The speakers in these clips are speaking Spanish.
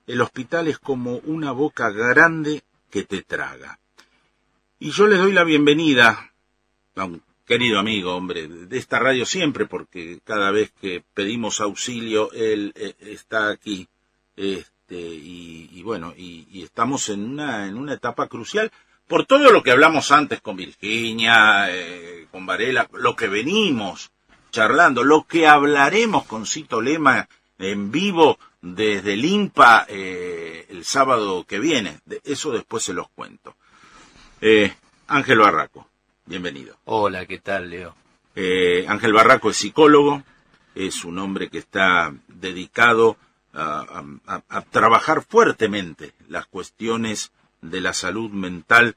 el hospital es como una boca grande que te traga. Y yo les doy la bienvenida a un querido amigo, hombre, de esta radio siempre, porque cada vez que pedimos auxilio, él está aquí. Y bueno, y estamos en una etapa crucial por todo lo que hablamos antes con Virginia, con Varela, lo que venimos charlando, lo que hablaremos con Cito Lema en vivo desde el INPA el sábado que viene. De eso después se los cuento. Ángel Barraco, bienvenido. Hola, ¿qué tal, Leo? Ángel Barraco es psicólogo, es un hombre que está dedicado a trabajar fuertemente las cuestiones de la salud mental,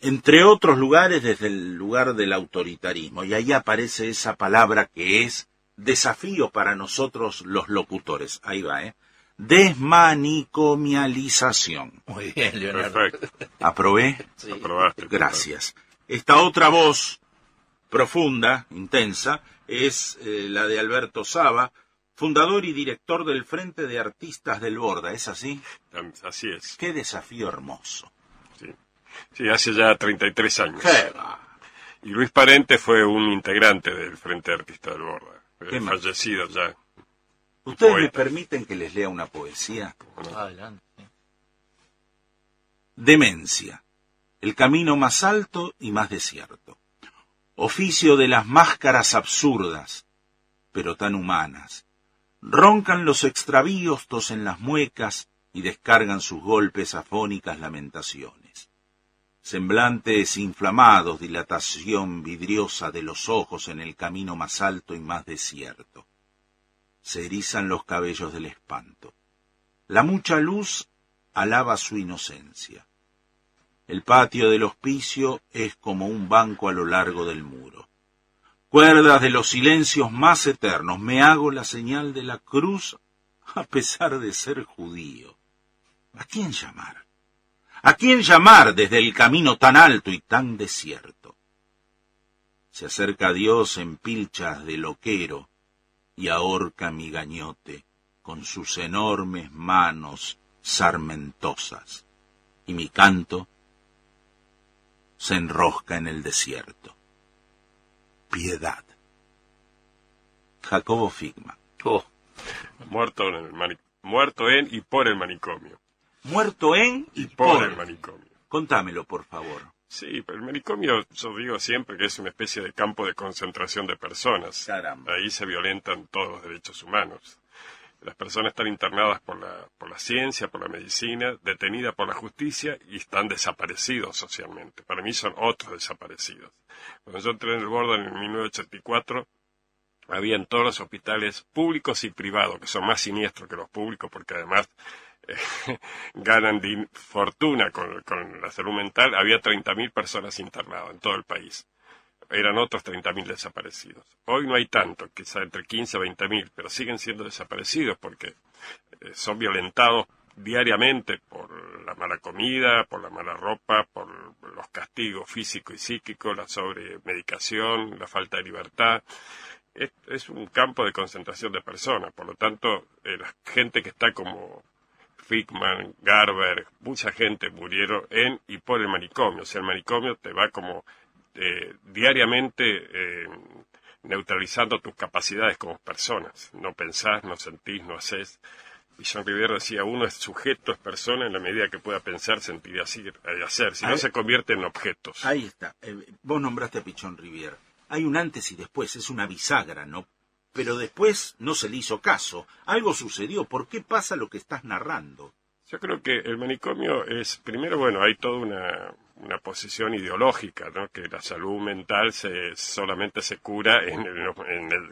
entre otros lugares desde el lugar del autoritarismo. Y ahí aparece esa palabra que es desafío para nosotros los locutores. Ahí va, desmanicomialización. Muy bien, Leonardo. Perfecto. ¿Aprobé? Sí. Aprobaste. Gracias. Esta otra voz profunda, intensa, es la de Alberto Saba, fundador y director del Frente de Artistas del Borda. ¿Es así? Así es. Qué desafío hermoso. Sí, hace ya 33 años. ¿Qué va? Y Luis Parente fue un integrante del Frente de Artistas del Borda. Fallecido ya. ¿Ustedes me permiten que les lea una poesía? Adelante. Demencia. El camino más alto y más desierto. Oficio de las máscaras absurdas, pero tan humanas. Roncan los extravíos tosen las muecas y descargan sus golpes afónicas lamentaciones. Semblantes inflamados, dilatación vidriosa de los ojos en el camino más alto y más desierto. Se erizan los cabellos del espanto. La mucha luz alaba su inocencia. El patio del hospicio es como un banco a lo largo del muro. Cuerdas de los silencios más eternos, me hago la señal de la cruz a pesar de ser judío. ¿A quién llamar? ¿A quién llamar desde el camino tan alto y tan desierto? Se acerca a Dios en pilchas de loquero y ahorca mi gañote con sus enormes manos sarmentosas, y mi canto se enrosca en el desierto. Piedad. Jacobo Figman. Muerto en y por el manicomio. Muerto en y por el manicomio. Contámelo, por favor. Sí, pero el manicomio, yo digo siempre que es una especie de campo de concentración de personas. Caramba. Ahí se violentan todos los derechos humanos. Las personas están internadas por la ciencia, por la medicina, detenidas por la justicia y están desaparecidos socialmente. Para mí son otros desaparecidos. Cuando yo entré en el Borda en 1984, había en todos los hospitales públicos y privados, que son más siniestros que los públicos porque además ganan fortuna con la salud mental, había 30.000 personas internadas en todo el país. Eran otros 30.000 desaparecidos. Hoy no hay tanto, quizá entre 15 o 20.000, pero siguen siendo desaparecidos porque son violentados diariamente por la mala comida, por la mala ropa, por los castigos físicos y psíquicos, la sobremedicación, la falta de libertad. Es un campo de concentración de personas, por lo tanto, la gente que está como Figman, Garber, mucha gente murieron en y por el manicomio. O sea, el manicomio te va como diariamente neutralizando tus capacidades como personas. No pensás, no sentís, no hacés. Y Jean Rivera decía, uno es sujeto, es persona en la medida que pueda pensar, sentir y hacer. Si no, se convierte en objetos. Ahí está. Vos nombraste a Pichón Rivière. Hay un antes y después, es una bisagra, ¿no? Pero después no se le hizo caso. Algo sucedió. ¿Por qué pasa lo que estás narrando? Yo creo que el manicomio es, primero, bueno, hay toda una posición ideológica, ¿no? Que la salud mental solamente se cura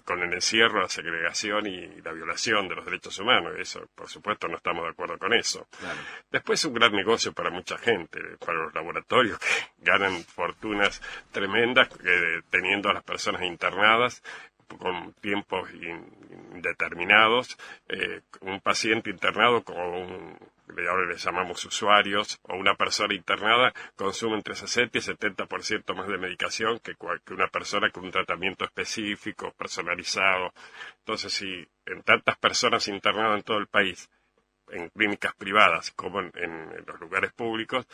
con el encierro, la segregación y la violación de los derechos humanos. Eso, por supuesto, no estamos de acuerdo con eso. Claro. Después es un gran negocio para mucha gente, para los laboratorios que ganan fortunas tremendas teniendo a las personas internadas con tiempos indeterminados, un paciente internado ahora le llamamos usuarios, o una persona internada consume entre 60 y 70% más de medicación que una persona con un tratamiento específico, personalizado. Entonces, si en tantas personas internadas en todo el país en clínicas privadas como en los lugares públicos,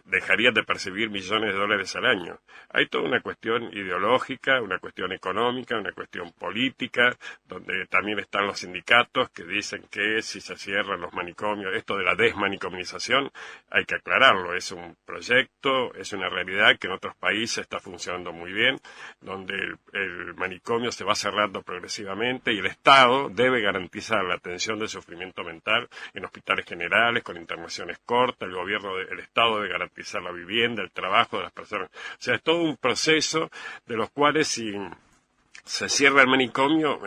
dejarían de percibir millones de dólares al año. Hay toda una cuestión ideológica, una cuestión económica, una cuestión política, donde también están los sindicatos que dicen que si se cierran los manicomios, esto de la desmanicomización, hay que aclararlo, es un proyecto, es una realidad que en otros países está funcionando muy bien, donde el manicomio se va cerrando progresivamente y el Estado debe garantizar la atención del sufrimiento mental en hospitales generales, con internaciones cortas, el Estado debe garantizar la vivienda, el trabajo de las personas. O sea, es todo un proceso de los cuales si se cierra el manicomio,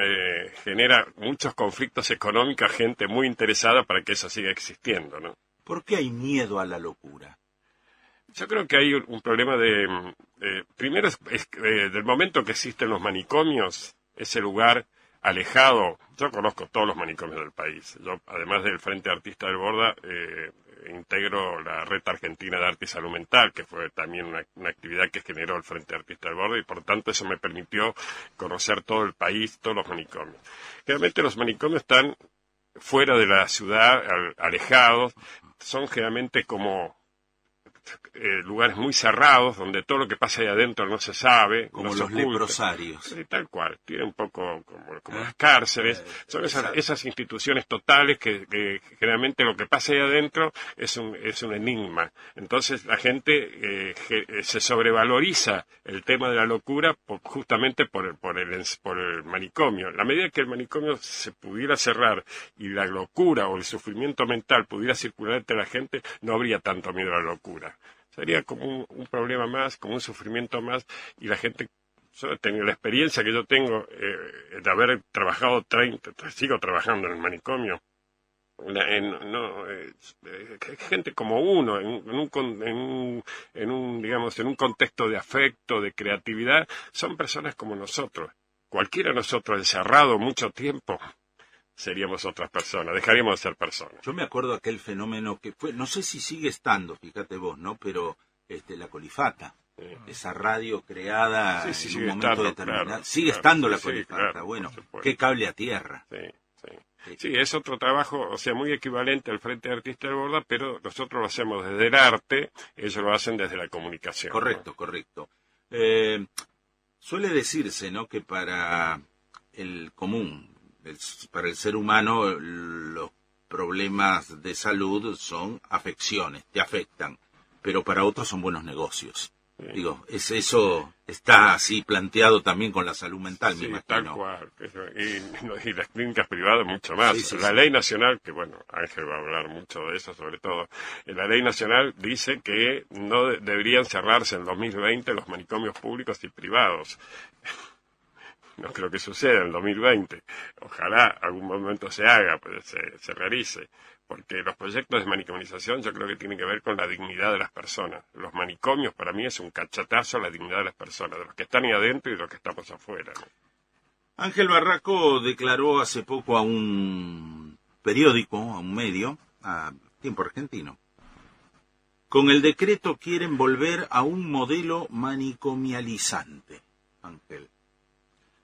genera muchos conflictos económicos, gente muy interesada para que eso siga existiendo, ¿no? ¿Por qué hay miedo a la locura? Yo creo que hay un problema primero, del momento que existen los manicomios, ese lugar alejado. Yo conozco todos los manicomios del país. Yo, además del Frente Artista del Borda, integro la Red Argentina de Arte y Salud Mental, que fue también una actividad que generó el Frente Artista del Borda, y por tanto eso me permitió conocer todo el país, todos los manicomios. Generalmente los manicomios están fuera de la ciudad, alejados, son generalmente como lugares muy cerrados, donde todo lo que pasa ahí adentro no se sabe. Como no los se oculta. leprosarios. Sí, tal cual, tiene un poco como las cárceles, son esas instituciones totales que generalmente lo que pasa ahí adentro es un enigma. Entonces la gente se sobrevaloriza el tema de la locura justamente por el manicomio. La medida que el manicomio se pudiera cerrar y la locura o el sufrimiento mental pudiera circular entre la gente, no habría tanto miedo a la locura. Sería como un problema más, como un sufrimiento más, y la gente, yo tengo la experiencia que yo tengo de haber trabajado sigo trabajando en el manicomio, gente como uno, digamos, en un contexto de afecto, de creatividad, son personas como nosotros. Cualquiera de nosotros encerrado mucho tiempo, seríamos otras personas, dejaríamos de ser personas. Yo me acuerdo aquel fenómeno que fue, no sé si sigue estando, fíjate vos, ¿no? Pero la Colifata, esa radio creada en un momento determinado. Claro, sigue estando la Colifata, claro, bueno, qué cable a tierra. Sí, es otro trabajo, o sea, muy equivalente al Frente Artista del Borda, pero nosotros lo hacemos desde el arte, ellos lo hacen desde la comunicación. Correcto, ¿no? correcto. Suele decirse, ¿no?, que para el común, para el ser humano, los problemas de salud son afecciones, te afectan, pero para otros son buenos negocios. Sí. Digo, eso está así planteado también con la salud mental, sí, me imagino. Tal cual. Y las clínicas privadas mucho más. Sí, la ley nacional, que bueno, Ángel va a hablar mucho de eso sobre todo, la ley nacional dice que no deberían cerrarse en 2020 los manicomios públicos y privados. No creo que suceda en 2020. Ojalá algún momento se haga, pues se realice. Porque los proyectos de manicomización yo creo que tienen que ver con la dignidad de las personas. Los manicomios para mí es un cachetazo a la dignidad de las personas, de los que están ahí adentro y de los que estamos afuera, ¿no? Ángel Barraco declaró hace poco a un periódico, a un medio, a Tiempo Argentino: con el decreto quieren volver a un modelo manicomializante. Ángel,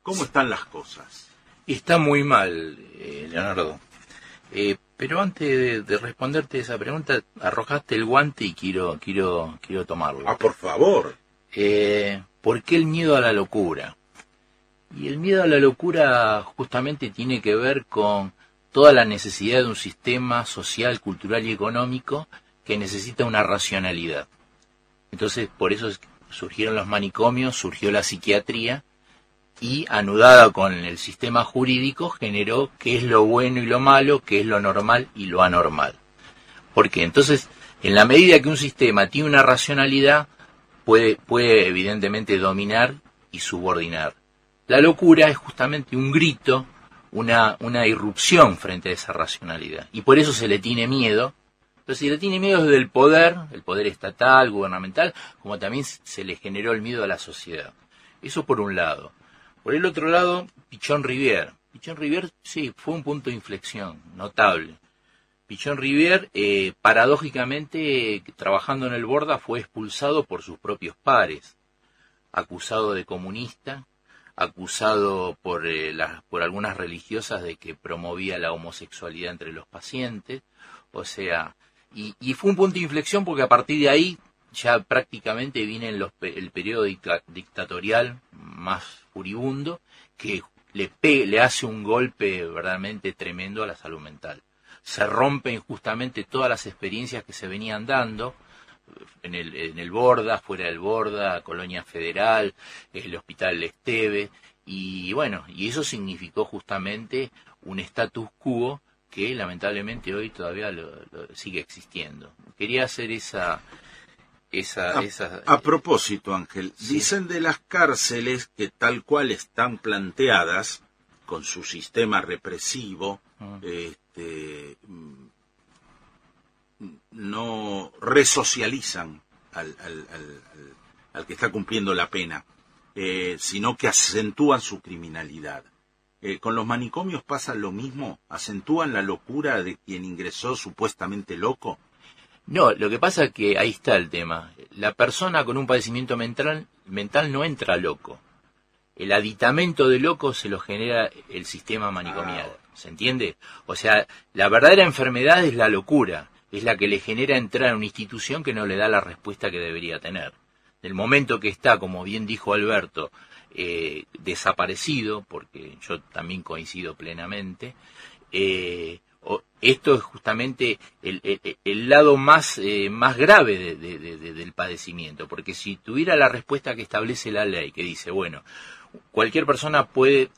¿cómo están las cosas? Está muy mal, Leonardo. Pero antes de responderte esa pregunta, arrojaste el guante y quiero tomarlo. Ah, por favor. ¿Por qué el miedo a la locura? Y el miedo a la locura justamente tiene que ver con toda la necesidad de un sistema social, cultural y económico que necesita una racionalidad. Entonces, por eso surgieron los manicomios, surgió la psiquiatría, y anudada con el sistema jurídico generó qué es lo bueno y lo malo, qué es lo normal y lo anormal. Porque entonces, en la medida que un sistema tiene una racionalidad, puede evidentemente dominar y subordinar. La locura es justamente un grito, una irrupción frente a esa racionalidad. Y por eso se le tiene miedo. Entonces se le tiene miedo desde el poder estatal, gubernamental, como también se le generó el miedo a la sociedad. Eso por un lado. Por el otro lado, Pichón Rivière. Pichón Rivière, sí, fue un punto de inflexión notable. Pichón Rivière, paradójicamente, trabajando en el Borda, fue expulsado por sus propios pares, acusado de comunista, acusado por algunas religiosas de que promovía la homosexualidad entre los pacientes. O sea, y fue un punto de inflexión porque a partir de ahí ya prácticamente viene el periodo dictatorial más furibundo, que le hace un golpe verdaderamente tremendo a la salud mental. Se rompen justamente todas las experiencias que se venían dando en el Borda, fuera del Borda, Colonia Federal, el Hospital Esteve, y bueno, y eso significó justamente un status quo que lamentablemente hoy todavía lo sigue existiendo. Quería hacer esa A propósito, Ángel, Sí. dicen de las cárceles que tal cual están planteadas, con su sistema represivo, no resocializan al que está cumpliendo la pena, sino que acentúan su criminalidad. ¿Con los manicomios pasa lo mismo? ¿Acentúan la locura de quien ingresó supuestamente loco? No, lo que pasa es que ahí está el tema. La persona con un padecimiento mental no entra loco. El aditamento de loco se lo genera el sistema manicomial. ¿Se entiende? O sea, la verdadera enfermedad es la locura. Es la que le genera entrar a una institución que no le da la respuesta que debería tener. Del momento que está, como bien dijo Alberto, desaparecido, porque yo también coincido plenamente, esto es justamente el lado más grave del padecimiento, porque si tuviera la respuesta que establece la ley, que dice, bueno, cualquier persona puede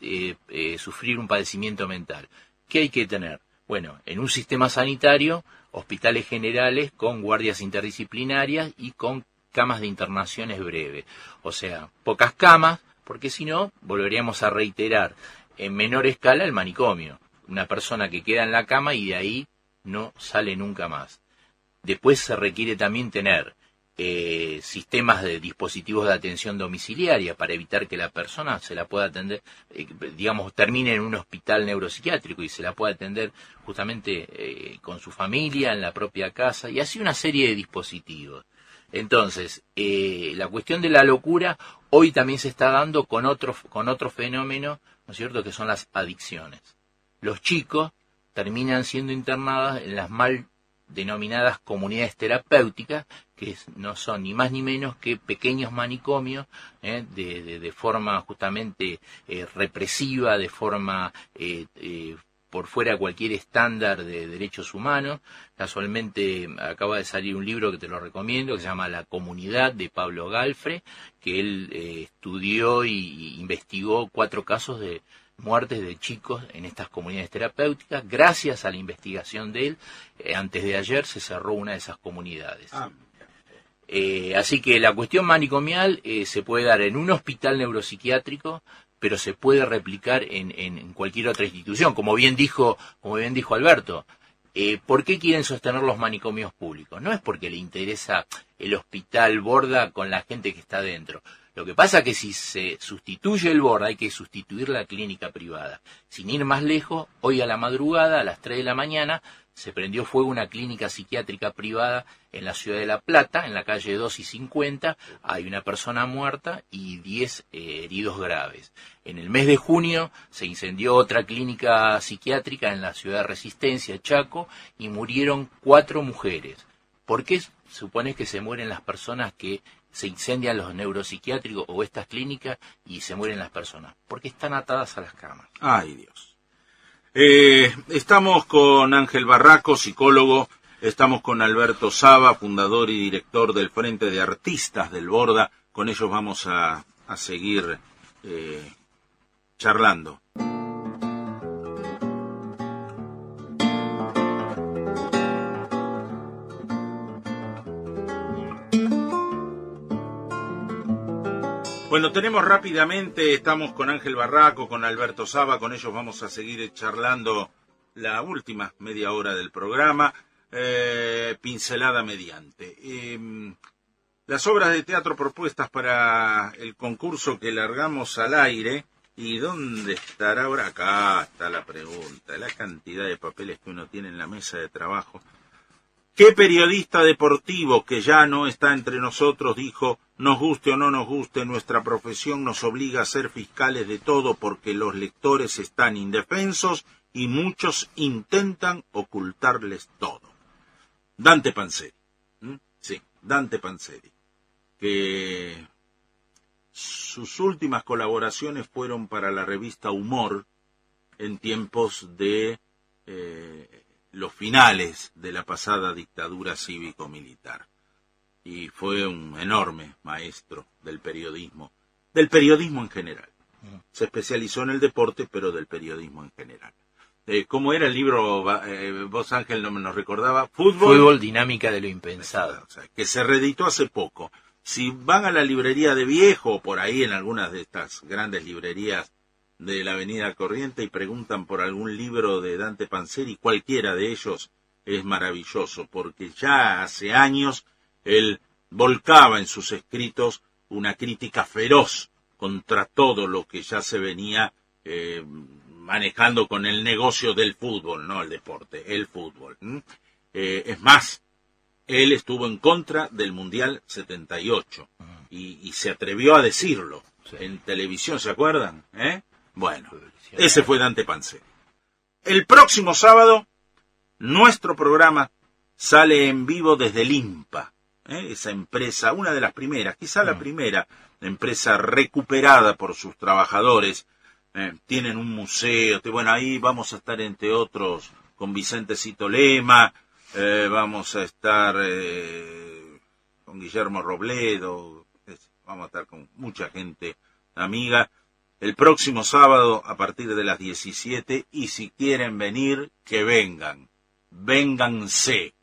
sufrir un padecimiento mental, ¿qué hay que tener? Bueno, en un sistema sanitario, hospitales generales con guardias interdisciplinarias y con camas de internaciones breves, o sea, pocas camas, porque si no, volveríamos a reiterar en menor escala el manicomio. Una persona que queda en la cama y de ahí no sale nunca más. Después se requiere también tener sistemas de dispositivos de atención domiciliaria para evitar que la persona se la pueda atender, termine en un hospital neuropsiquiátrico y se la pueda atender justamente con su familia, en la propia casa, y así una serie de dispositivos. Entonces, la cuestión de la locura hoy también se está dando con otro fenómeno, ¿no es cierto?, que son las adicciones. Los chicos terminan siendo internados en las mal denominadas comunidades terapéuticas, que no son ni más ni menos que pequeños manicomios de forma justamente represiva, de forma por fuera de cualquier estándar de derechos humanos. Casualmente acaba de salir un libro que te lo recomiendo, que se llama La Comunidad, de Pablo Galfre, que él estudió y investigó 4 casos de muertes de chicos en estas comunidades terapéuticas. Gracias a la investigación de él, antes de ayer se cerró una de esas comunidades. Así que la cuestión manicomial se puede dar en un hospital neuropsiquiátrico, pero se puede replicar en cualquier otra institución, como bien dijo Alberto. ¿Por qué quieren sostener los manicomios públicos? No es porque le interesa el hospital Borda con la gente que está dentro. Lo que pasa es que si se sustituye el Borda, hay que sustituir la clínica privada. Sin ir más lejos, hoy a la madrugada, a las 3 de la mañana, se prendió fuego una clínica psiquiátrica privada en la ciudad de La Plata, en la calle 2 y 50. Hay una persona muerta y 10 heridos graves. En el mes de junio se incendió otra clínica psiquiátrica en la ciudad de Resistencia, Chaco, y murieron 4 mujeres. ¿Por qué supones que se mueren las personas que se incendian los neuropsiquiátricos o estas clínicas y se mueren las personas? Porque están atadas a las camas. Ay, Dios. Estamos con Ángel Barraco, psicólogo. Estamos con Alberto Saba, fundador y director del Frente de Artistas del Borda. Con ellos vamos a seguir charlando. Bueno, tenemos rápidamente, estamos con Ángel Barraco, con Alberto Saba, con ellos vamos a seguir charlando la última media hora del programa, pincelada mediante. Las obras de teatro propuestas para el concurso que largamos al aire, ¿y dónde estará ahora? Acá está la pregunta, la cantidad de papeles que uno tiene en la mesa de trabajo. ¿Qué periodista deportivo que ya no está entre nosotros dijo: Nos guste o no nos guste, nuestra profesión nos obliga a ser fiscales de todo porque los lectores están indefensos y muchos intentan ocultarles todo. Dante Panzeri, sí, Dante Panzeri, que sus últimas colaboraciones fueron para la revista Humor en tiempos de los finales de la pasada dictadura cívico-militar. Y fue un enorme maestro del periodismo en general. Se especializó en el deporte, pero del periodismo en general. ¿Cómo era el libro? Vos, Ángel, no nos recordaba. Fútbol, dinámica de lo impensado. O sea, que se reeditó hace poco. Si van a la librería de Viejo, o por ahí en algunas de estas grandes librerías de la Avenida Corriente, y preguntan por algún libro de Dante Panzeri, cualquiera de ellos es maravilloso, porque ya hace años él volcaba en sus escritos una crítica feroz contra todo lo que ya se venía manejando con el negocio del fútbol, no el deporte, el fútbol. Es más, él estuvo en contra del Mundial 78 y se atrevió a decirlo en televisión, ¿se acuerdan? Bueno, ese fue Dante Panzeri. El próximo sábado, nuestro programa sale en vivo desde el INPA, esa empresa, una de las primeras, quizá la primera empresa recuperada por sus trabajadores. Tienen un museo, bueno, ahí vamos a estar entre otros con Vicente Cito Lema, vamos a estar con Guillermo Robledo, vamos a estar con mucha gente amiga. El próximo sábado a partir de las 17, y si quieren venir, que vengan. Vénganse.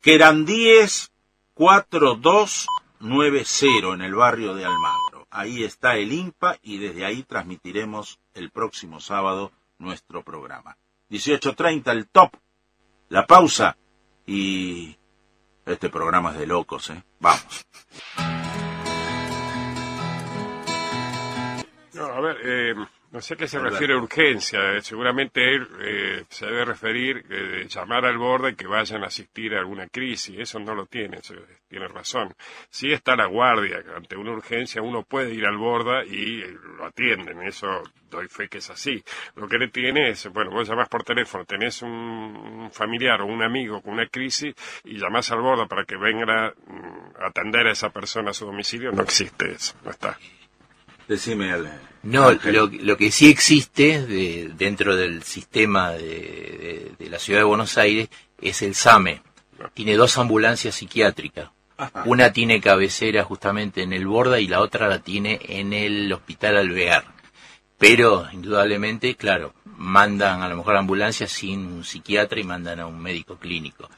Querandíes 4290 en el barrio de Almagro. Ahí está el INPA y desde ahí transmitiremos el próximo sábado nuestro programa. 18:30 el top, la pausa y este programa es de locos, Vamos. No, a ver, no sé a qué se refiere a urgencia. Seguramente él se debe referir, llamar al borde que vayan a asistir a alguna crisis. Eso no lo tiene, tiene razón. Sí está la guardia, ante una urgencia uno puede ir al borde y lo atienden. Eso doy fe que es así. Lo que le tiene es, bueno, vos llamás por teléfono, tenés un familiar o un amigo con una crisis y llamás al borde para que venga a atender a esa persona a su domicilio. No existe eso, no está. Decime, no, lo que sí existe dentro del sistema de la ciudad de Buenos Aires es el SAME. Tiene 2 ambulancias psiquiátricas. Ajá. Una tiene cabecera justamente en el Borda y la otra la tiene en el Hospital Alvear. Pero, indudablemente, claro, mandan a lo mejor ambulancias sin un psiquiatra y mandan a un médico clínico.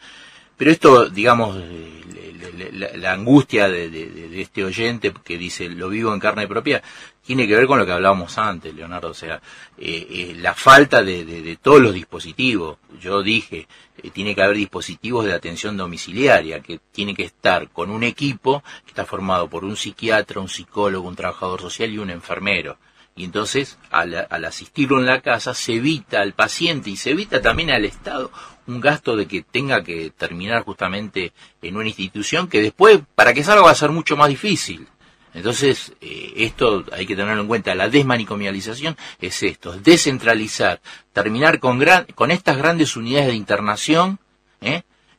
Pero esto, digamos, la angustia de este oyente que dice, lo vivo en carne propia, tiene que ver con lo que hablábamos antes, Leonardo. O sea, la falta de todos los dispositivos. Yo dije, tiene que haber dispositivos de atención domiciliaria, que tiene que estar con un equipo que está formado por un psiquiatra, un psicólogo, un trabajador social y un enfermero. Y entonces, al asistirlo en la casa, se evita al paciente y se evita también al Estado un gasto de que tenga que terminar justamente en una institución que después, para que salga, va a ser mucho más difícil. Entonces, esto hay que tenerlo en cuenta. La desmanicomialización es esto, es descentralizar, terminar con estas grandes unidades de internación,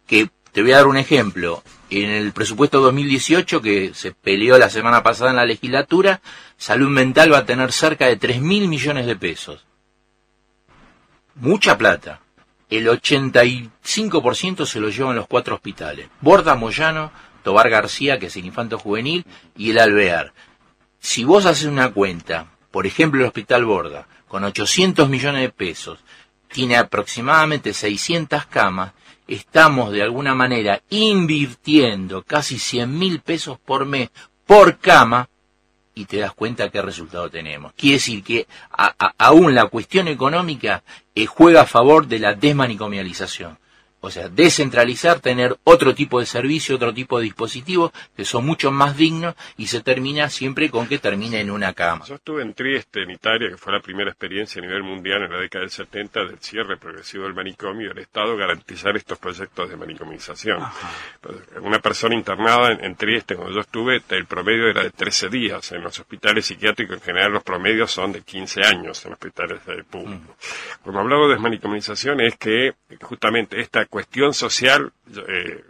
que te voy a dar un ejemplo. En el presupuesto 2018, que se peleó la semana pasada en la legislatura, Salud Mental va a tener cerca de 3.000 millones de pesos. Mucha plata. El 85% se lo llevan los 4 hospitales. Borda, Moyano, Tobar García, que es el Infanto Juvenil, y el Alvear. Si vos haces una cuenta, por ejemplo el Hospital Borda, con 800 millones de pesos, tiene aproximadamente 600 camas, estamos de alguna manera invirtiendo casi 100.000 pesos por mes por cama, y te das cuenta qué resultado tenemos. Quiere decir que aún la cuestión económica juega a favor de la desmanicomialización. O sea, descentralizar, tener otro tipo de servicio, otro tipo de dispositivos que son mucho más dignos y se termina siempre con que termine en una cama. Yo estuve en Trieste, en Italia, que fue la primera experiencia a nivel mundial en la década del 70 del cierre progresivo del manicomio, el Estado garantizar estos proyectos de manicomización. Una persona internada en Trieste, cuando yo estuve, el promedio era de 13 días. En los hospitales psiquiátricos en general los promedios son de 15 años en hospitales públicos. Cuando hablamos de desmanicomización es que justamente esta cuestión social,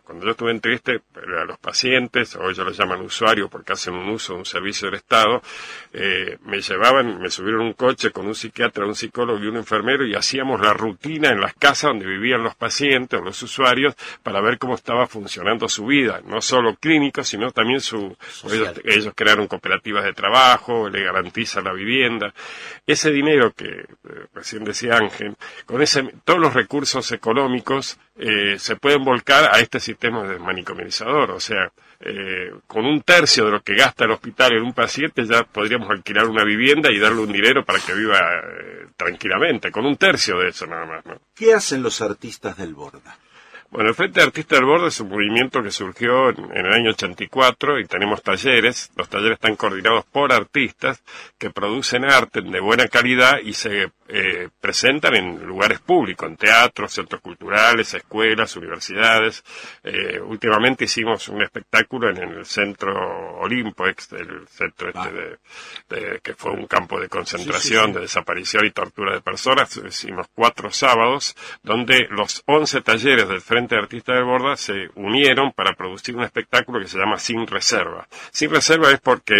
cuando yo estuve en Trieste, a los pacientes, o ellos lo llaman usuarios porque hacen un uso de un servicio del Estado, me subieron un coche con un psiquiatra, un psicólogo y un enfermero y hacíamos la rutina en las casas donde vivían los pacientes o los usuarios para ver cómo estaba funcionando su vida, no solo clínico, sino también ellos crearon cooperativas de trabajo, le garantizan la vivienda. Ese dinero que recién decía Ángel, con todos los recursos económicos se pueden volcar a este sistema de manicomizador, o sea, con un tercio de lo que gasta el hospital en un paciente ya podríamos alquilar una vivienda y darle un dinero para que viva tranquilamente, con un tercio de eso nada más, ¿no? ¿Qué hacen los artistas del Borda? Bueno, el Frente de Artistas del Borda es un movimiento que surgió en el año 84 y tenemos talleres. Los talleres están coordinados por artistas que producen arte de buena calidad y se presentan en lugares públicos, en teatros, centros culturales, escuelas, universidades. Últimamente hicimos un espectáculo en el Centro Olimpo, el centro que fue un campo de concentración, de desaparición y tortura de personas. Hicimos 4 sábados donde los 11 talleres del Frente de Artistas del Borda se unieron para producir un espectáculo que se llama Sin Reserva. Sin Reserva es porque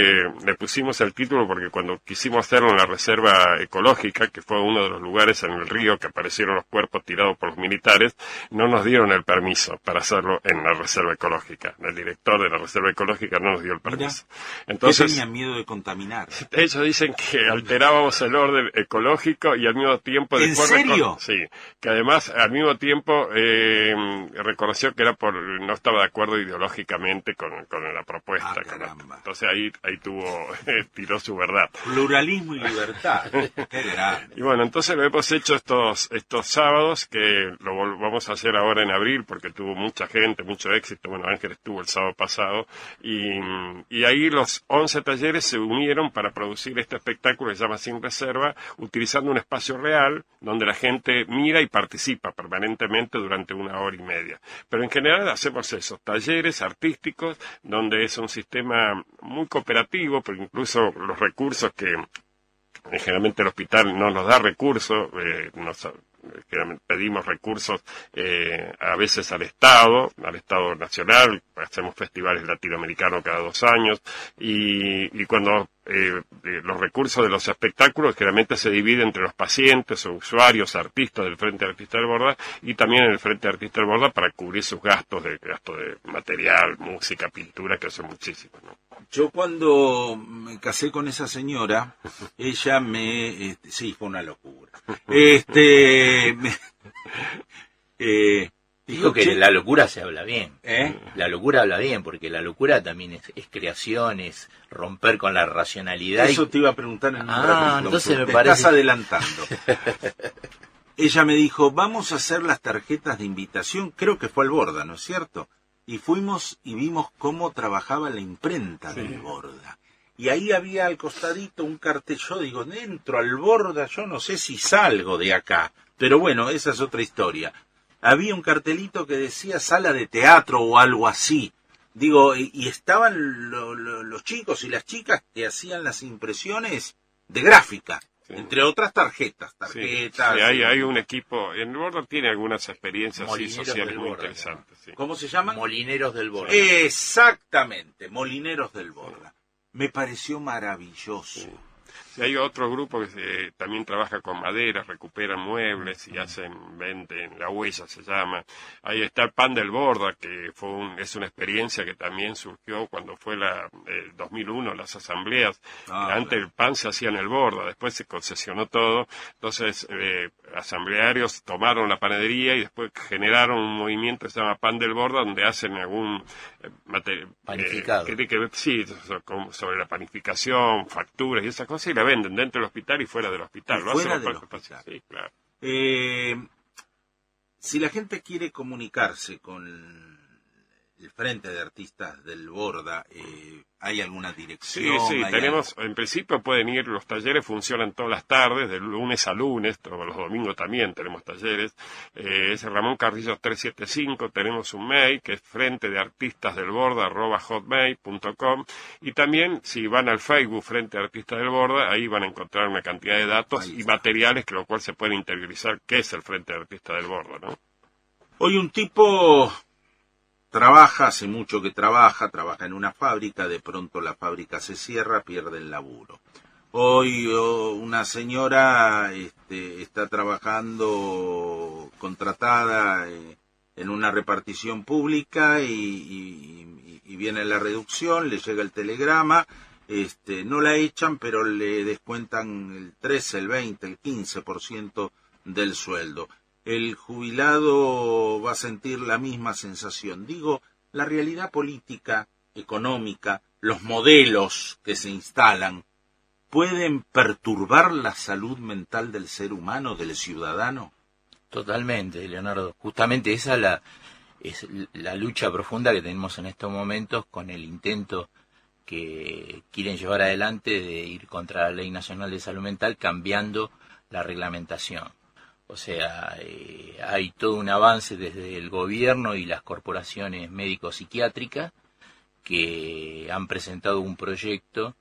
le pusimos el título porque cuando quisimos hacerlo en la reserva ecológica, que fue uno de los lugares en el río que aparecieron los cuerpos tirados por los militares, no nos dieron el permiso para hacerlo en la reserva ecológica. El director de la reserva ecológica no nos dio el permiso. Entonces, ¿qué tenían miedo de contaminar? Ellos dicen que alterábamos el orden ecológico y al mismo tiempo... ¿En serio? Sí, que además al mismo tiempo reconoció que era no estaba de acuerdo ideológicamente con la propuesta. Entonces ahí tiró su verdad. Pluralismo y libertad. Qué grande. Y bueno, entonces lo hemos hecho estos sábados, que lo vamos a hacer ahora en abril porque tuvo mucha gente, mucho éxito. Bueno, Ángel estuvo el sábado pasado y ahí los 11 talleres se unieron para producir este espectáculo que se llama Sin Reserva, utilizando un espacio real donde la gente mira y participa permanentemente durante 1 hora y media. Pero en general hacemos esos talleres artísticos donde es un sistema muy cooperativo, pero incluso los recursos que generalmente el hospital no nos da recursos, pedimos recursos a veces al Estado Nacional, hacemos festivales latinoamericanos cada 2 años y cuando los recursos de los espectáculos generalmente se dividen entre los pacientes o usuarios, artistas del Frente de Artistas del Borda y también en el Frente de Artistas del Borda para cubrir sus gastos de material, música, pintura, que son muchísimos, ¿no? Yo cuando me casé con esa señora, ella sí, fue una locura. Dijo que la locura se habla bien. La locura habla bien, porque la locura también es creación, es romper con la racionalidad. Eso te iba a preguntar en un ratito. Entonces me te parece... estás adelantando. Ella me dijo, vamos a hacer las tarjetas de invitación, creo que fue al Borda, ¿no es cierto? Y fuimos y vimos cómo trabajaba la imprenta del Borda. Y ahí había al costadito un cartel. Yo digo, entro al Borda, yo no sé si salgo de acá. Pero bueno, esa es otra historia. Había un cartelito que decía sala de teatro o algo así. Digo, y estaban los chicos y las chicas que hacían las impresiones de gráfica. Sí. Entre otras tarjetas. Sí, hay un equipo. En el Borda tiene algunas experiencias sociales muy interesantes. Sí. ¿Cómo se llaman? Molineros del Borda. Exactamente, Molineros del Borda. Me pareció maravilloso. Sí. Sí, hay otro grupo que también trabaja con madera, recuperan muebles y venden, La Huella se llama. Ahí está el Pan del Borda, que es una experiencia que también surgió cuando fue el 2001, las asambleas. Antes el pan se hacía en el Borda, después se concesionó todo. Entonces, asamblearios tomaron la panadería y después generaron un movimiento que se llama Pan del Borda, donde hacen algún panificado. Que tiene que ver, sí, sobre la panificación, facturas y esas cosas, y la venden dentro del hospital y fuera del hospital. Fuera del hospital. Sí, claro. Si la gente quiere comunicarse con el Frente de Artistas del Borda, ¿hay alguna dirección? Sí, tenemos, en principio pueden ir, los talleres funcionan todas las tardes, de lunes a lunes, todos los domingos también tenemos talleres, es Ramón Carrillo 375, tenemos un mail que es frentedeartistasdelborda@hotmail.com, y también si van al Facebook Frente de Artistas del Borda, ahí van a encontrar una cantidad de datos y materiales, que lo cual se puede interiorizar qué es el Frente de Artistas del Borda, ¿no? Hoy un tipo trabaja, hace mucho que trabaja en una fábrica, de pronto la fábrica se cierra, pierde el laburo. Hoy una señora está trabajando contratada en una repartición pública y viene la reducción, le llega el telegrama, no la echan, pero le descuentan el 13, el 20, el 15% del sueldo. El jubilado va a sentir la misma sensación. Digo, la realidad política, económica, los modelos que se instalan, ¿pueden perturbar la salud mental del ser humano, del ciudadano? Totalmente, Leonardo. Justamente esa es la lucha profunda que tenemos en estos momentos con el intento que quieren llevar adelante de ir contra la Ley Nacional de Salud Mental, cambiando la reglamentación. O sea, hay todo un avance desde el gobierno y las corporaciones médico-psiquiátricas que han presentado un proyecto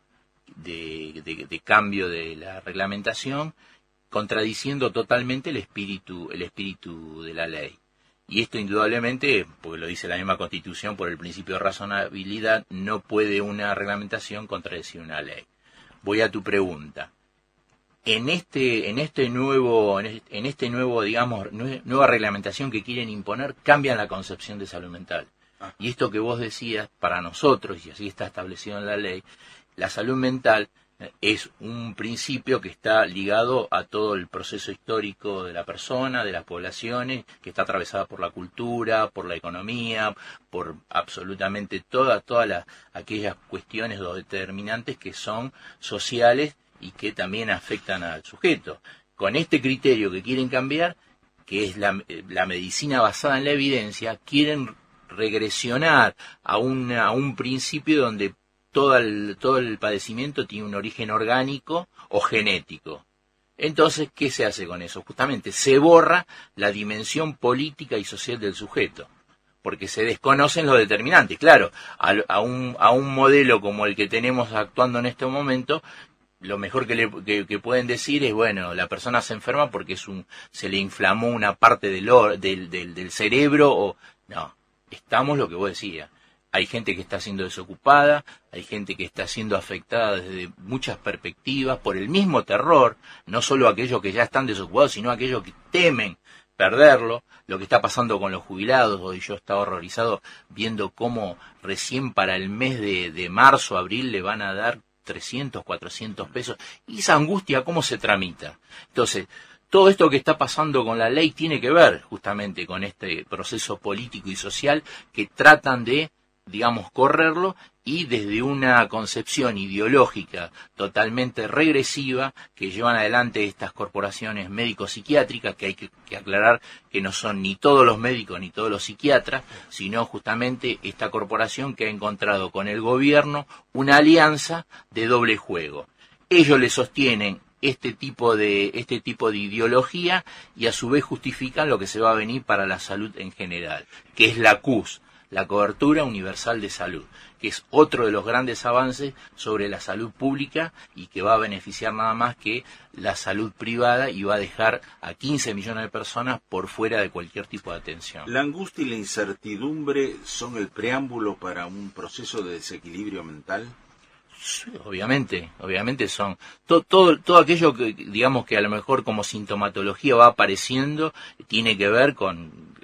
de cambio de la reglamentación, contradiciendo totalmente el espíritu de la ley. Y esto indudablemente, porque lo dice la misma Constitución, por el principio de razonabilidad, no puede una reglamentación contradecir una ley. Voy a tu pregunta. En este nuevo, digamos, nueva reglamentación que quieren imponer, cambian la concepción de salud mental. Y esto que vos decías, para nosotros, y así está establecido en la ley, la salud mental es un principio que está ligado a todo el proceso histórico de la persona, de las poblaciones, que está atravesada por la cultura, por la economía, por absolutamente todas aquellas cuestiones o determinantes que son sociales y que también afectan al sujeto. Con este criterio que quieren cambiar, que es la medicina basada en la evidencia, quieren regresionar a un principio donde todo el padecimiento tiene un origen orgánico o genético. Entonces, ¿qué se hace con eso? Justamente se borra la dimensión política y social del sujeto, porque se desconocen los determinantes. Claro, a un modelo como el que tenemos actuando en este momento, lo mejor que pueden decir es, bueno, la persona se enferma porque se le inflamó una parte del cerebro, o no, estamos lo que vos decías. Hay gente que está siendo desocupada, hay gente que está siendo afectada desde muchas perspectivas por el mismo terror, no solo aquellos que ya están desocupados, sino aquellos que temen perderlo. Lo que está pasando con los jubilados, hoy yo estaba horrorizado viendo cómo recién para el mes de marzo, abril le van a dar 300, 400 pesos, y esa angustia, ¿cómo se tramita? Entonces, todo esto que está pasando con la ley tiene que ver justamente con este proceso político y social que tratan de, digamos, correrlo, y desde una concepción ideológica totalmente regresiva que llevan adelante estas corporaciones médico-psiquiátricas, que hay que aclarar que no son ni todos los médicos ni todos los psiquiatras, sino justamente esta corporación que ha encontrado con el gobierno una alianza de doble juego. Ellos le sostienen este tipo de ideología y a su vez justifican lo que se va a venir para la salud en general, que es la CUS, la cobertura universal de salud, que es otro de los grandes avances sobre la salud pública y que va a beneficiar nada más que la salud privada y va a dejar a 15 millones de personas por fuera de cualquier tipo de atención. ¿La angustia y la incertidumbre son el preámbulo para un proceso de desequilibrio mental? Sí, obviamente son todo aquello que, digamos, que a lo mejor como sintomatología va apareciendo, tiene que ver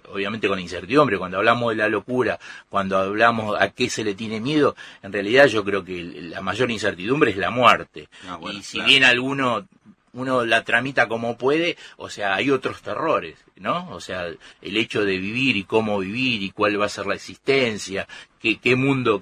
obviamente con la incertidumbre. Cuando hablamos de la locura, cuando hablamos a qué se le tiene miedo, en realidad yo creo que la mayor incertidumbre es la muerte. Bueno, y si claro, bien uno la tramita como puede, o sea, hay otros terrores, ¿no? O sea, el hecho de vivir y cómo vivir y cuál va a ser la existencia, qué mundo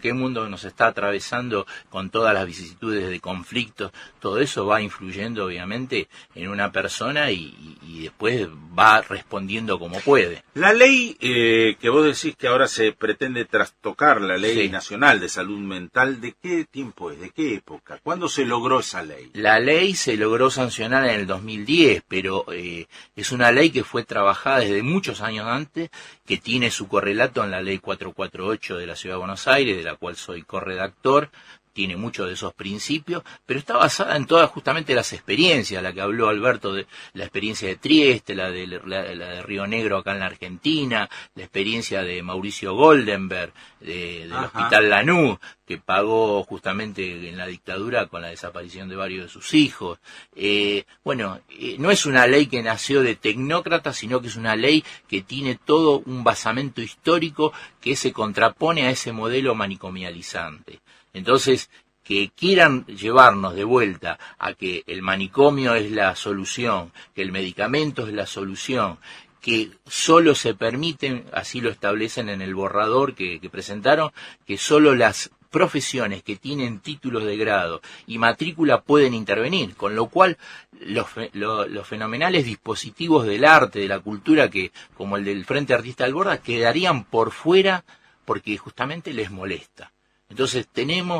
nos está atravesando con todas las vicisitudes de conflictos. Todo eso va influyendo obviamente en una persona y después va respondiendo como puede. La ley que vos decís que ahora se pretende trastocar, la Ley Nacional de Salud Mental, ¿de qué tiempo es? ¿De qué época? ¿Cuándo se logró esa ley? La ley se logró sancionar en el 2010, pero es una ley que fue trabajada desde muchos años antes, que tiene su correlato en la Ley 448 de la Ciudad de Buenos Aires, de la cual soy corredactor. Tiene muchos de esos principios, pero está basada en todas justamente las experiencias, la que habló Alberto, de la experiencia de Trieste, la de Río Negro acá en la Argentina, la experiencia de Mauricio Goldenberg, del Hospital Lanús, que pagó justamente en la dictadura con la desaparición de varios de sus hijos. No es una ley que nació de tecnócratas, sino que es una ley que tiene todo un basamento histórico que se contrapone a ese modelo manicomializante. Entonces, que quieran llevarnos de vuelta a que el manicomio es la solución, que el medicamento es la solución, que solo se permiten, así lo establecen en el borrador que presentaron, que solo las profesiones que tienen títulos de grado y matrícula pueden intervenir, con lo cual los fenomenales dispositivos del arte, de la cultura, que como el del Frente Artista del Borda, quedarían por fuera porque justamente les molesta. Entonces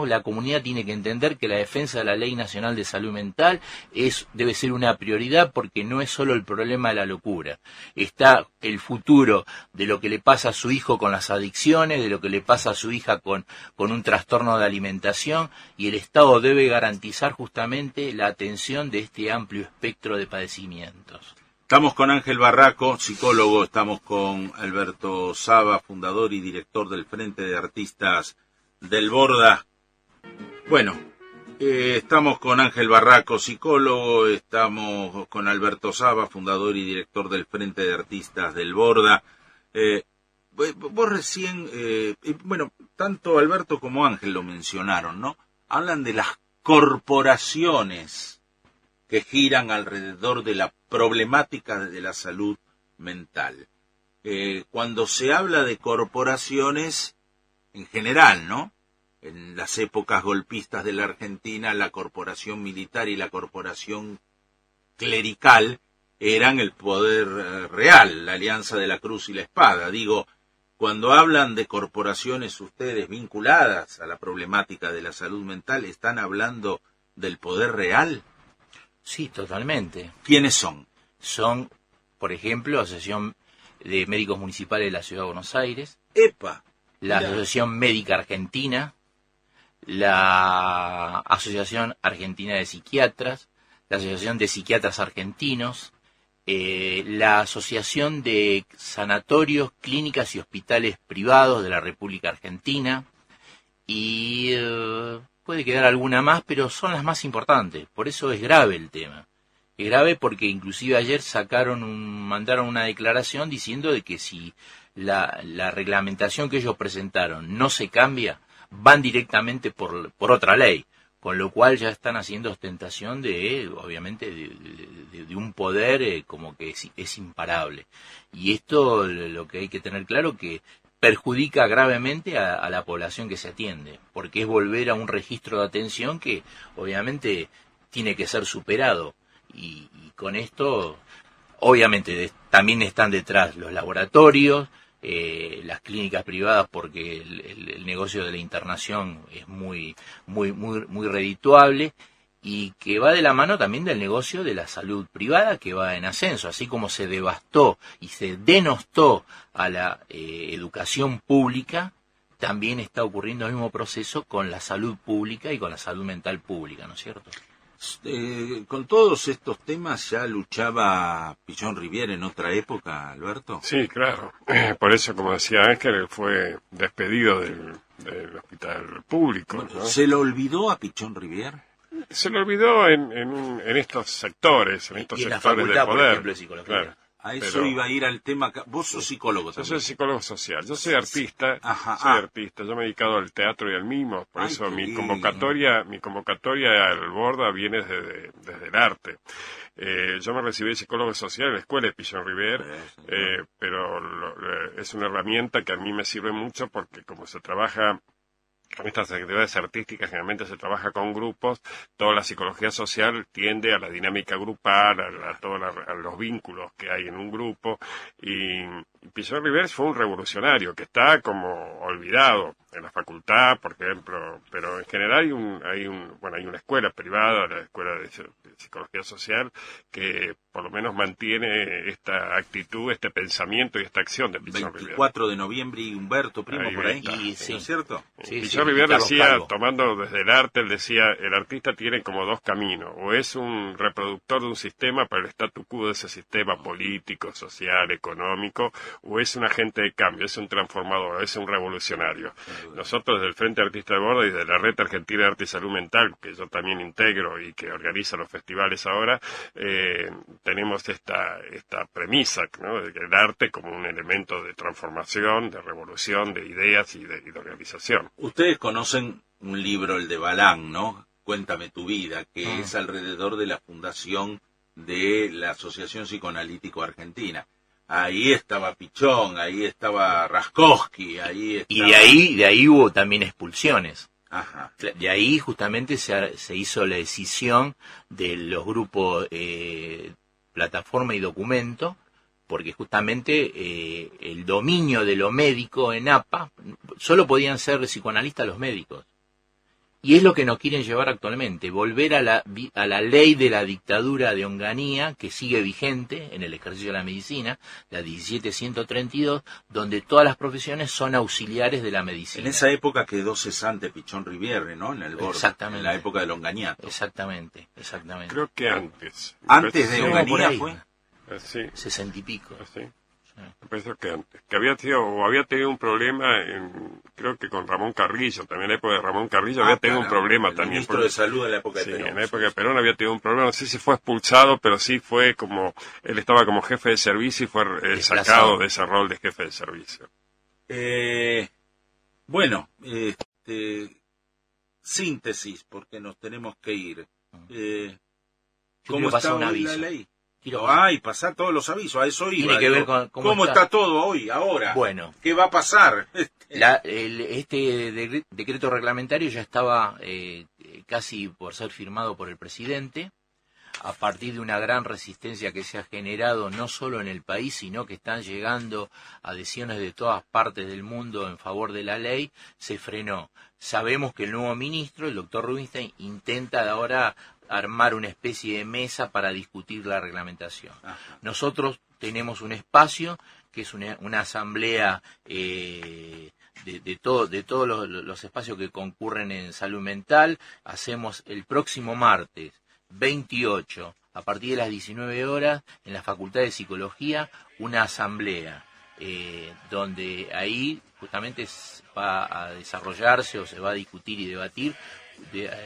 la comunidad tiene que entender que la defensa de la Ley Nacional de Salud Mental debe ser una prioridad, porque no es solo el problema de la locura. Está el futuro de lo que le pasa a su hijo con las adicciones, de lo que le pasa a su hija con un trastorno de alimentación, y el Estado debe garantizar justamente la atención de este amplio espectro de padecimientos. Estamos con Ángel Barraco, psicólogo, estamos con Alberto Saba, fundador y director del Frente de Artistas del Borda. Bueno, estamos con Ángel Barraco, psicólogo, estamos con Alberto Saba, fundador y director del Frente de Artistas del Borda. Vos recién, tanto Alberto como Ángel lo mencionaron, ¿no? Hablan de las corporaciones que giran alrededor de la problemática de la salud mental. Cuando se habla de corporaciones, en general, ¿no? En las épocas golpistas de la Argentina, la corporación militar y la corporación clerical eran el poder real, la alianza de la cruz y la espada. Digo, cuando hablan de corporaciones ustedes vinculadas a la problemática de la salud mental, ¿están hablando del poder real? Sí, totalmente. ¿Quiénes son? Son, por ejemplo, la Asociación de Médicos Municipales de la Ciudad de Buenos Aires. ¡Epa! La Asociación Médica Argentina, la Asociación Argentina de Psiquiatras, la Asociación de Psiquiatras Argentinos, la Asociación de Sanatorios, Clínicas y Hospitales Privados de la República Argentina, y puede quedar alguna más, pero son las más importantes. Por eso es grave el tema. Es grave porque inclusive ayer mandaron una declaración diciendo de que si la reglamentación que ellos presentaron no se cambia, van directamente por otra ley, con lo cual ya están haciendo ostentación obviamente de un poder como que es imparable. Y esto lo que hay que tener claro, que perjudica gravemente a la población que se atiende, porque es volver a un registro de atención que obviamente tiene que ser superado, y con esto obviamente también están detrás los laboratorios, las clínicas privadas, porque el negocio de la internación es muy redituable, y que va de la mano también del negocio de la salud privada, que va en ascenso. Así como se devastó y se denostó a la educación pública, también está ocurriendo el mismo proceso con la salud pública y con la salud mental pública, ¿no es cierto? Con todos estos temas ya luchaba Pichón Rivière en otra época, Alberto. Sí, claro. Por eso, como decía Ángel, fue despedido del hospital público, Bueno, ¿no? ¿se lo olvidó a Pichón Rivière? Se lo olvidó en estos sectores, en estos y en la sectores facultad, del poder. por ejemplo, de psicología. Claro. A eso pero iba a ir al tema. Vos sos psicólogo yo también. soy psicólogo social, yo soy artista, Ajá, soy artista, yo me he dedicado al teatro y al mimo, por Ay, eso qué mi lindo. convocatoria al Borda viene desde el arte. Yo me recibí de psicólogo social en la escuela de Pichon Rivière, pero es una herramienta que a mí me sirve mucho porque como se trabaja con estas actividades artísticas, generalmente se trabaja con grupos, toda la psicología social tiende a la dinámica grupal, a los vínculos que hay en un grupo, y Pichon Rivière fue un revolucionario que está como olvidado en la facultad, por ejemplo, pero en general hay una escuela privada, la Escuela de Psicología Social, que por lo menos mantiene esta actitud, este pensamiento y esta acción de Pichon Rivière. 24 de noviembre y Humberto Primo Ahí por ahí, está. ¿no Sí. es cierto? Sí, Pichon sí, Rivière Carlos decía, Calvo. tomando desde el arte, él decía, el artista tiene como dos caminos, o es un reproductor de un sistema para el statu quo de ese sistema político, social, económico, o es un agente de cambio, es un transformador, es un revolucionario. Nosotros desde el Frente Artista de Borda y de la Red Argentina de Arte y Salud Mental, que yo también integro y que organiza los festivales ahora, tenemos esta premisa, ¿no? De que el arte como un elemento de transformación, de revolución, de ideas y de organización. Ustedes conocen un libro, el de Balán, ¿no? Cuéntame tu vida, que es alrededor de la fundación de la Asociación Psicoanalítico Argentina. Ahí estaba Pichón, ahí estaba Raskowski, ahí estaba... Y de ahí hubo también expulsiones. Ajá. De ahí justamente se hizo la decisión de los grupos Plataforma y Documento, porque justamente el dominio de lo médico en APA, solo podían ser psicoanalistas los médicos. Y es lo que nos quieren llevar actualmente, volver a la ley de la dictadura de Onganía, que sigue vigente en el ejercicio de la medicina, la 17132, donde todas las profesiones son auxiliares de la medicina. En esa época quedó cesante Pichon Rivière, ¿no? En el Borda, Exactamente. en la época del Onganiato. Exactamente. Creo que antes. Antes de Sí, por Onganía ahí. fue. Sí, 60 y pico. sí. Me parece que antes. Que había tenido un problema, creo que con Ramón Carrillo, también en la época de Ramón Carrillo había tenido un problema el también. ministro de Salud en la época de Sí, Perón. en la época de Perón había tenido un problema, no sé si fue expulsado, pero sí fue como, él estaba como jefe de servicio y fue Desplazado. sacado de ese rol de jefe de servicio. Bueno, síntesis, porque nos tenemos que ir. Yo ¿Cómo quiero pasar está un hoy aviso. la ley? Quiero- Ay, pasar todos los avisos, a eso iba. Tiene que ver digo, con cómo está todo hoy, ahora. Bueno, ¿Qué va a pasar? este decreto reglamentario ya estaba casi por ser firmado por el presidente, a partir de una gran resistencia que se ha generado no solo en el país, sino que están llegando adhesiones de todas partes del mundo en favor de la ley, se frenó. Sabemos que el nuevo ministro, el doctor Rubinstein, intenta ahora armar una especie de mesa para discutir la reglamentación. Ajá. Nosotros tenemos un espacio que es una asamblea de todos los espacios que concurren en salud mental. Hacemos el próximo martes 28, a partir de las 19 horas, en la Facultad de Psicología, una asamblea donde ahí justamente va a desarrollarse o se va a discutir y debatir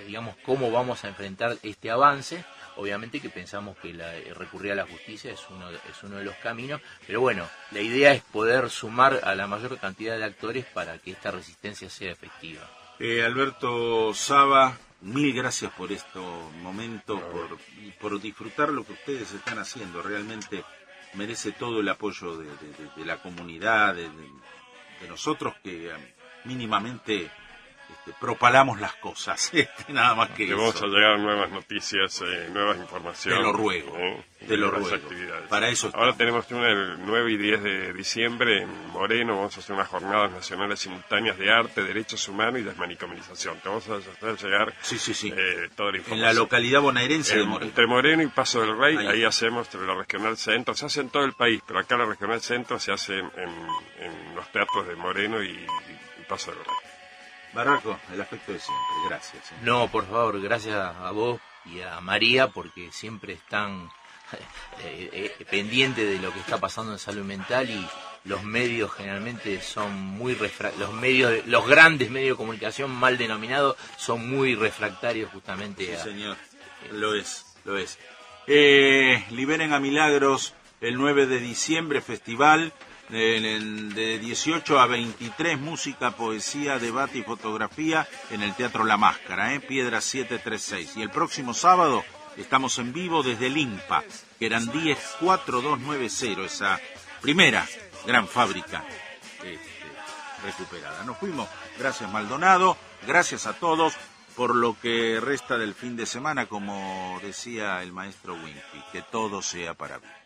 digamos, cómo vamos a enfrentar este avance. Obviamente que pensamos que recurrir a la justicia es uno de los caminos, pero bueno, la idea es poder sumar a la mayor cantidad de actores para que esta resistencia sea efectiva. Alberto Saba, mil gracias por este momento, por disfrutar lo que ustedes están haciendo. Realmente merece todo el apoyo de la comunidad, de nosotros que mínimamente propalamos las cosas, nada más que Que eso. vamos a llegar nuevas noticias, nuevas informaciones. Te lo ruego, te lo las ruego. actividades. Para eso Ahora estamos. tenemos una el 9 y 10 de diciembre en Moreno, vamos a hacer unas jornadas nacionales simultáneas de arte, derechos humanos y desmanicominización. Te vamos a hacer llegar Sí. toda la información. En la localidad bonaerense de Moreno. Entre Moreno y Paso del Rey, Ahí. ahí hacemos la Regional Centro. Se hace en todo el país, pero acá la Regional Centro se hace en los teatros de Moreno y Paso del Rey. Barraco, el afecto de siempre, gracias. No, por favor, gracias a vos y a María, porque siempre están pendientes de lo que está pasando en salud mental, y los medios generalmente son muy los grandes medios de comunicación mal denominados son muy refractarios justamente Sí, a... señor, lo es. Liberen a Milagros, El 9 de diciembre, festival de 18 a 23, música, poesía, debate y fotografía en el Teatro La Máscara, Piedra 736. Y el próximo sábado estamos en vivo desde el INPA, Querandíes 4290, esa primera gran fábrica recuperada. Nos fuimos. Gracias, Maldonado. Gracias a todos por lo que resta del fin de semana, como decía el maestro Winfield, que todo sea para bien.